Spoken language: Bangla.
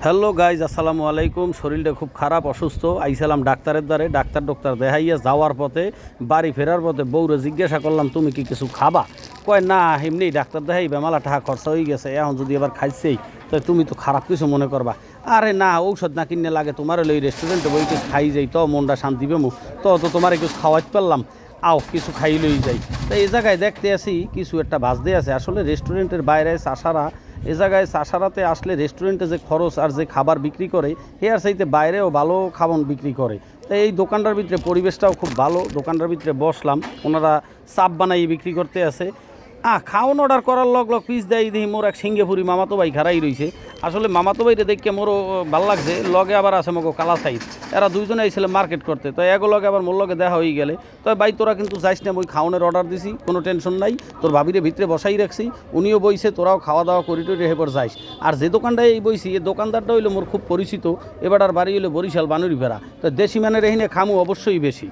হ্যালো গাইজ, আসসালামু আলাইকুম। শরীরটা খুব খারাপ, অসুস্থ। আইসালাম ডাক্তারের দ্বারে। ডাক্তার দেখাইয়া যাওয়ার পথে, বাড়ি ফেরার পথে বউরে জিজ্ঞাসা করলাম, তুমি কি কিছু খাবা? কয় না, এমনি ডাক্তার দেখাইবে, মেলা টাকা খরচা হয়ে গেছে, এখন যদি এবার খাইছেই তো তুমি তো খারাপ কিছু মনে করবা। আরে না, ঔষধ না কিনে লাগে তোমার হলে ওই রেস্টুরেন্টে বই কিছু খাই যাই, তো মনটা শান্তি পেমু, তো তোমার কিছু খাওয়াইতে পারলাম, আও কিছু খাই লই যাই। তো এই জায়গায় দেখতে আসি কিছু একটা ভাজতে আছে। আসলে রেস্টুরেন্টের বাইরে চাষারা, এ জায়গায় চাষারাতে আসলে রেস্টুরেন্টে যে খরচ আর যে খাবার বিক্রি করে, হেয়ার চাইতে বাইরেও ভালো খাবার বিক্রি করে। তো এই দোকানটার ভিতরে পরিবেশটাও খুব ভালো। দোকানটার ভিতরে বসলাম, ওনারা চাপ বানাই বিক্রি করতে আছে। খাওয়ান অর্ডার করার লগ পিস দেয়, দেখি মোর এক সিঙ্গেপুরি মামাতো ভাই খারাই রয়েছে। আসলে মামাতো ভাইরে দেখে মোরও ভাল লাগছে। লগে আবার আছে মোকে কালা সাইড, এরা দুইজনে আইছিল মার্কেট করতে। তো এগো লগে আবার মোর লগে দেখা হয়ে গেলে, তো ভাই তোরা কিন্তু যাইস না, ওই খাওয়ানোর অর্ডার দিছি, কোনো টেনশন নাই, তোর ভাবিরে ভিতরে বসাই রাখছি, উনিও বইছে, তোরাও খাওয়া দাওয়া করি টরি হেপর যাইস। আর যে দোকানটায় এই বইছি, এই দোকানদারটা হইলো মোর খুব পরিচিত। এবার আর বাড়ি হইলো বরিশাল বানুরি ফেরা। তো দেশি মানের এখানে খামু অবশ্যই বেশি।